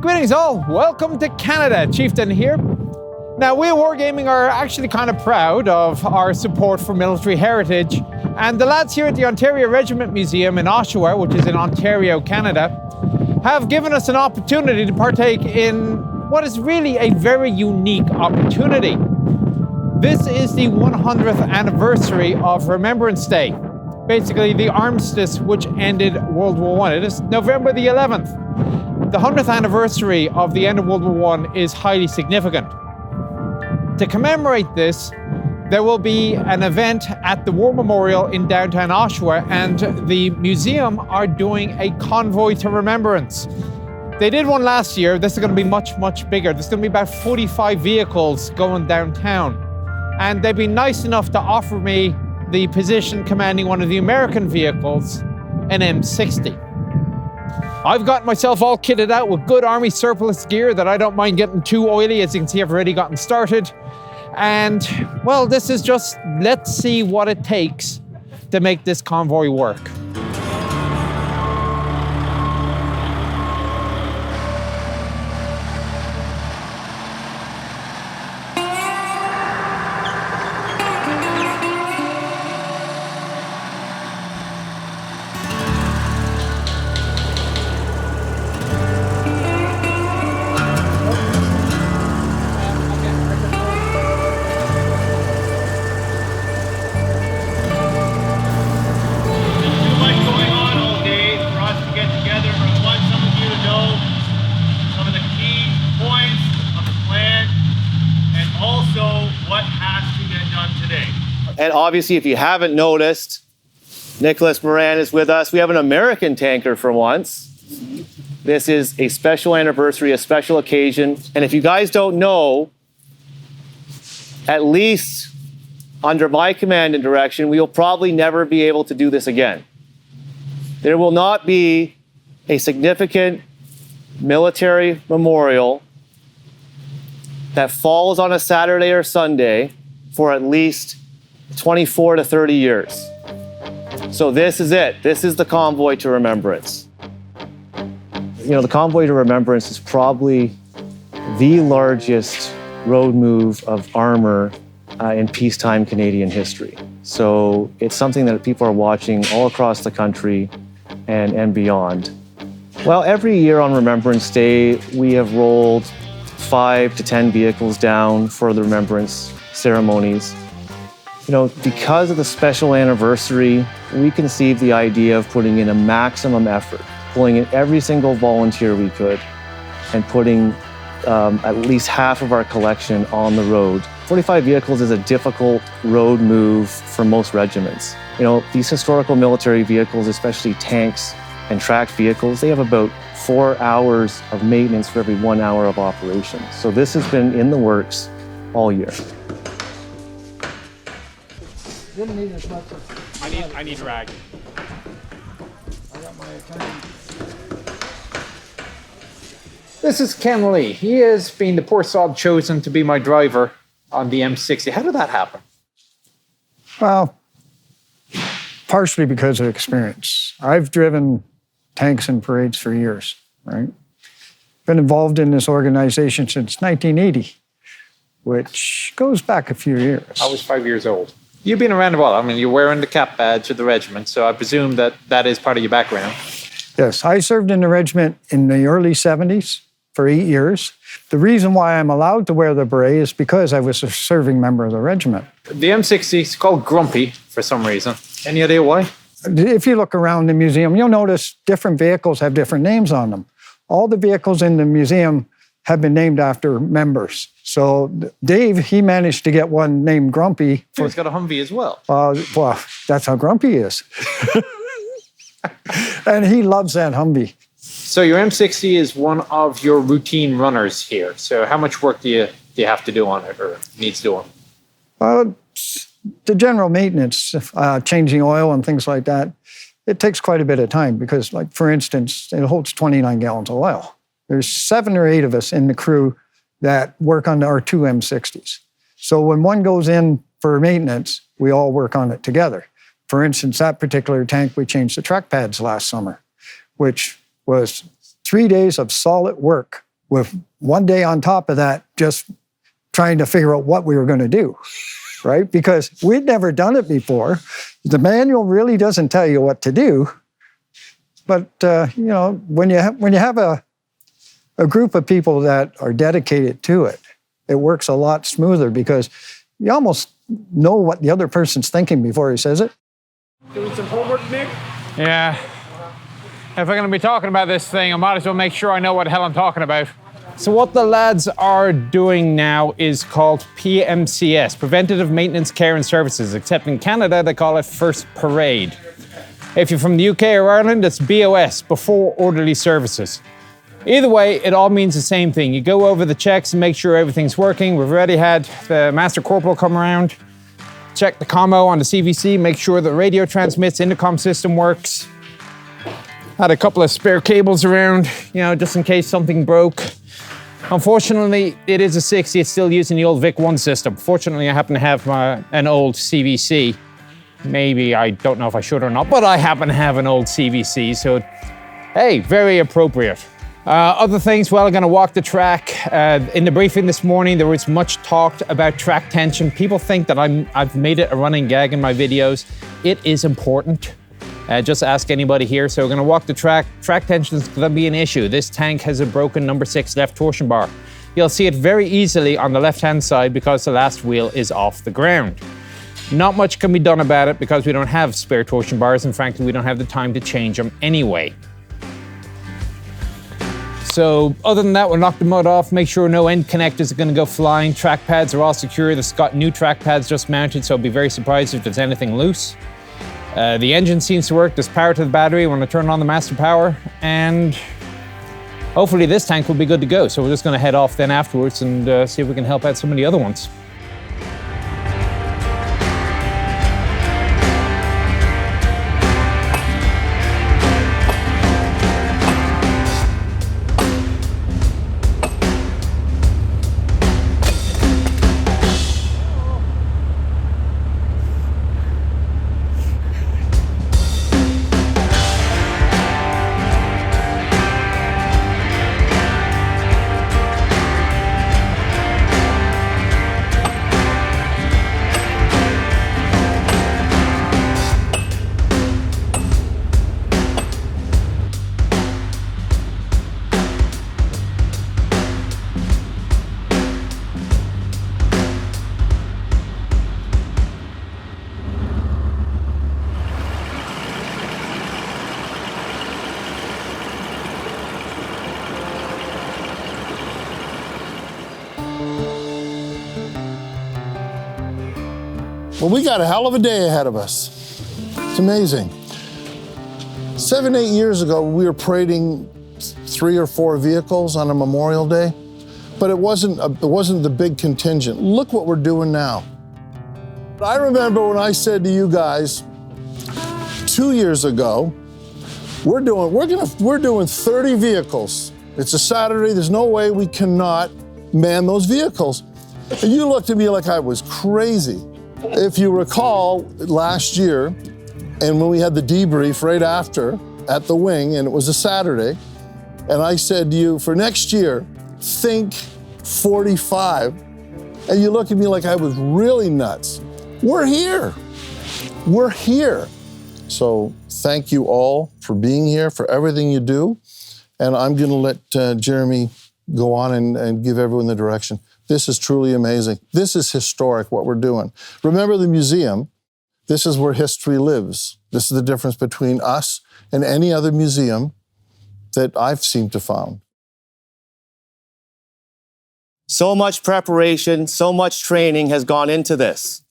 Greetings all, welcome to Canada, Chieftain here. Now we at Wargaming are actually kind of proud of our support for military heritage, and the lads here at the Ontario Regiment Museum in Oshawa, which is in Ontario, Canada, have given us an opportunity to partake in what is really a very unique opportunity. This is the 100th anniversary of Remembrance Day, basically the armistice which ended World War I. It is November the 11th. The 100th anniversary of the end of World War I is highly significant. To commemorate this, there will be an event at the War Memorial in downtown Oshawa, and the museum are doing a Convoy to Remembrance. They did one last year. This is going to be much, much bigger. There's going to be about 45 vehicles going downtown. And they've been nice enough to offer me the position commanding one of the American vehicles, an M60. I've got myself all kitted out with good Army surplus gear that I don't mind getting too oily. As you can see, I've already gotten started. And, well, this is just, let's see what it takes to make this convoy work. And obviously, if you haven't noticed, Nicholas Moran is with us. We have an American tanker for once. This is a special anniversary, a special occasion. And if you guys don't know, at least under my command and direction, we will probably never be able to do this again. There will not be a significant military memorial that falls on a Saturday or Sunday for at least 24 to 30 years. So this is it. This is the Convoy to Remembrance. You know, the Convoy to Remembrance is probably the largest road move of armor in peacetime Canadian history. So it's something that people are watching all across the country and beyond. Well, every year on Remembrance Day, we have rolled 5 to 10 vehicles down for the remembrance ceremonies. You know, because of the special anniversary, we conceived the idea of putting in a maximum effort, pulling in every single volunteer we could, and putting at least half of our collection on the road. 45 vehicles is a difficult road move for most regiments. You know, these historical military vehicles, especially tanks and tracked vehicles, they have about 4 hours of maintenance for every 1 hour of operation. So this has been in the works all year. Didn't need as much as I need drag. I got my Italian. This is Ken Lee. He has been the poor sod chosen to be my driver on the M60. How did that happen? Well, partially because of experience. I've driven tanks and parades for years, right? Been involved in this organization since 1980, which goes back a few years. I was 5 years old. You've been around a while. I mean, you're wearing the cap badge of the regiment, so I presume that that is part of your background. Yes, I served in the regiment in the early 70s for 8 years. The reason why I'm allowed to wear the beret is because I was a serving member of the regiment. The M60 is called Grumpy for some reason. Any idea why? If you look around the museum, you'll notice different vehicles have different names on them. All the vehicles in the museum have been named after members. So Dave, he managed to get one named Grumpy. He's got a Humvee as well. Well, that's how Grumpy is. And he loves that Humvee. So your M60 is one of your routine runners here. So how much work do you have to do on it, or needs doing? The general maintenance, changing oil and things like that, it takes quite a bit of time because, like, for instance, it holds 29 gallons of oil. There's 7 or 8 of us in the crew that work on our 2 M60s. So when one goes in for maintenance, we all work on it together. For instance, that particular tank, we changed the track pads last summer, which was 3 days of solid work with one day on top of that, just trying to figure out what we were going to do, right? Because we'd never done it before. The manual really doesn't tell you what to do. But, you know, when you have a group of people that are dedicated to it, it works a lot smoother because you almost know what the other person's thinking before he says it. Doing some homework, Nick? Yeah. If I'm going to be talking about this thing, I might as well make sure I know what the hell I'm talking about. So what the lads are doing now is called PMCS, Preventative Maintenance, Care and Services, except in Canada they call it First Parade. If you're from the UK or Ireland, it's BOS, Before Orderly Services. Either way, it all means the same thing. You go over the checks and make sure everything's working. We've already had the Master Corporal come around, check the commo on the CVC, make sure the radio transmits, intercom system works. Had a couple of spare cables around, you know, just in case something broke. Unfortunately, it is a 60, it's still using the old VIC-1 system. Fortunately, I happen to have an old CVC. Maybe, I don't know if I should or not, but I happen to have an old CVC, so hey, very appropriate. Other things, well, I'm gonna walk the track. In the briefing this morning, there was much talked about track tension. People think that I've made it a running gag in my videos. It is important. Just ask anybody here. So we're gonna walk the track. Track tension is gonna be an issue. This tank has a broken number 6 left torsion bar. You'll see it very easily on the left-hand side because the last wheel is off the ground. Not much can be done about it because we don't have spare torsion bars, and frankly, we don't have the time to change them anyway. So other than that, we'll knock the mud off, make sure no end connectors are gonna go flying. Track pads are all secure. They've got new track pads just mounted, so I'll be very surprised if there's anything loose. The engine seems to work. There's power to the battery when I turn on the master power, and hopefully this tank will be good to go. So we're just gonna head off then afterwards and see if we can help out some of the other ones. Well, we got a hell of a day ahead of us. It's amazing. 7, 8 years ago, we were parading 3 or 4 vehicles on a Memorial Day, but it wasn't the big contingent. Look what we're doing now. I remember when I said to you guys 2 years ago, we're doing 30 vehicles. It's a Saturday. There's no way we cannot man those vehicles. And you looked at me like I was crazy. If you recall last year, and when we had the debrief right after at the wing, and it was a Saturday, and I said to you, for next year, think 45. And you looked at me like I was really nuts. We're here. We're here. So thank you all for being here, for everything you do. And I'm going to let Jeremy go on and give everyone the direction. This is truly amazing. This is historic, what we're doing. Remember the museum, this is where history lives. This is the difference between us and any other museum that I've seemed to found. So much preparation, so much training has gone into this.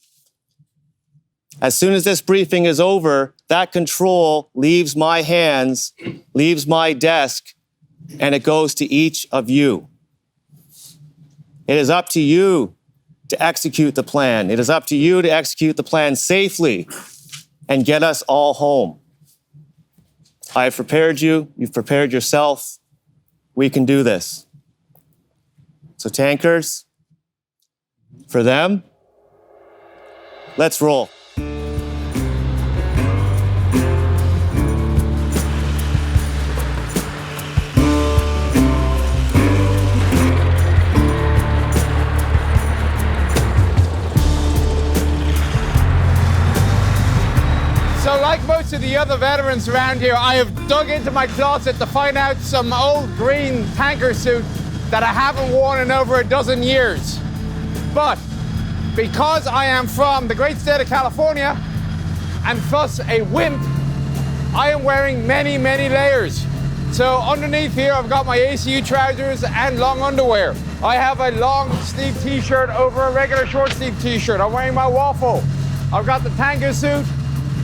As soon as this briefing is over, that control leaves my hands, leaves my desk, and it goes to each of you. It is up to you to execute the plan. It is up to you to execute the plan safely and get us all home. I have prepared you. You've prepared yourself. We can do this. So tankers, for them, let's roll. the other veterans around here, I have dug into my closet to find out some old green tanker suit that I haven't worn in over a dozen years. But because I am from the great state of California and thus a wimp, I am wearing many, many layers. So underneath here, I've got my ACU trousers and long underwear. I have a long sleeve t-shirt over a regular short sleeve t-shirt. I'm wearing my waffle. I've got the tanker suit.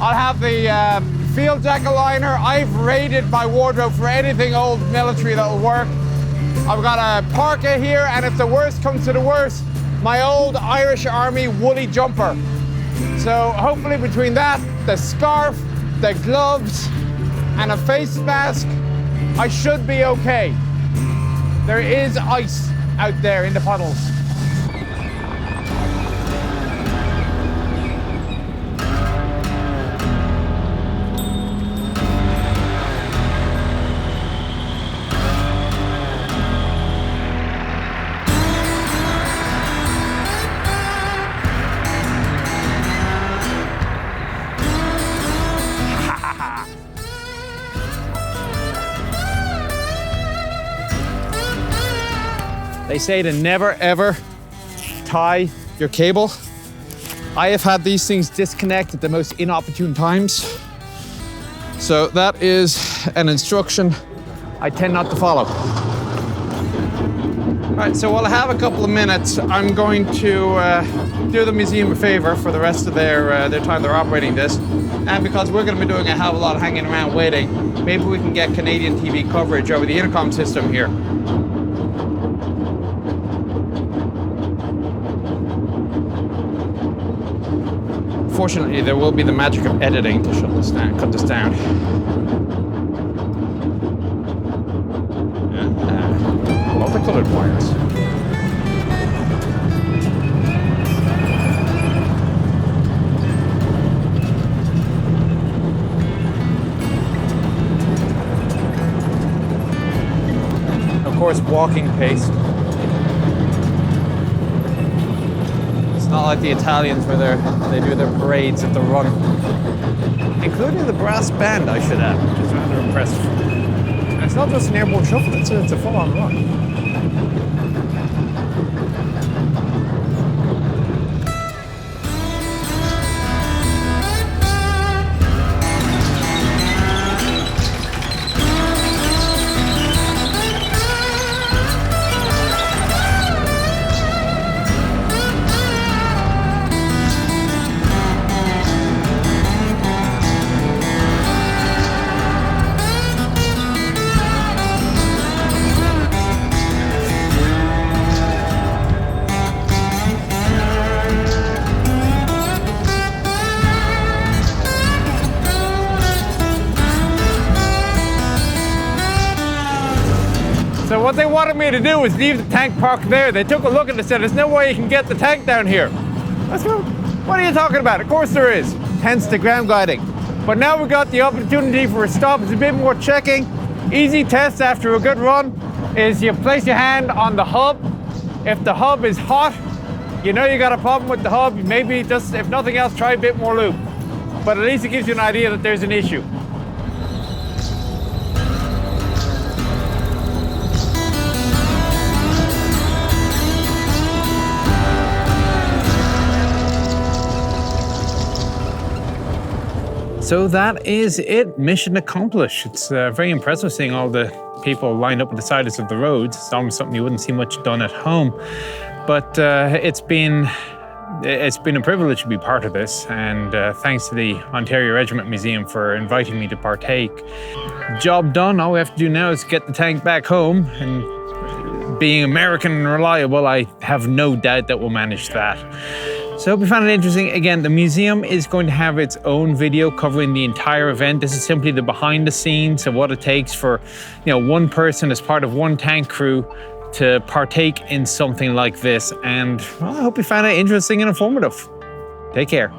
I'll have the field jacket liner. I've raided my wardrobe for anything old military that will work. I've got a parka here, and if the worst comes to the worst, my old Irish Army woolly jumper. So hopefully between that, the scarf, the gloves, and a face mask, I should be okay. There is ice out there in the puddles. They say to never ever tie your cable. I have had these things disconnect at the most inopportune times. So that is an instruction I tend not to follow. All right, so while I have a couple of minutes, I'm going to do the museum a favor for the rest of their time they're operating this. And because we're going to be doing a hell of a lot of hanging around waiting, maybe we can get Canadian TV coverage over the intercom system here. Fortunately, there will be the magic of editing to shut this down, cut this down. Multicolored wires. Of course, walking pace. Not like the Italians where they do their parades at the run. Including the brass band, I should add, which is rather impressive. And it's not just an airborne shuffle, it's a full-on run. So what they wanted me to do was leave the tank parked there. They took a look and they said, there's no way you can get the tank down here. Let's go. What are you talking about? Of course there is. Hence the ground guiding. But now we've got the opportunity for a stop. It's a bit more checking. Easy test after a good run is you place your hand on the hub. If the hub is hot, you know you got a problem with the hub. Maybe just, if nothing else, try a bit more lube. But at least it gives you an idea that there's an issue. So that is it, mission accomplished. It's very impressive seeing all the people lined up at the sides of the roads. It's almost something you wouldn't see much done at home. But it's been a privilege to be part of this, and thanks to the Ontario Regiment Museum for inviting me to partake. Job done, all we have to do now is get the tank back home, and being American and reliable, I have no doubt that we'll manage that. So I hope you found it interesting. Again, the museum is going to have its own video covering the entire event. This is simply the behind the scenes of what it takes for, one person as part of one tank crew to partake in something like this. And well, I hope you found it interesting and informative. Take care.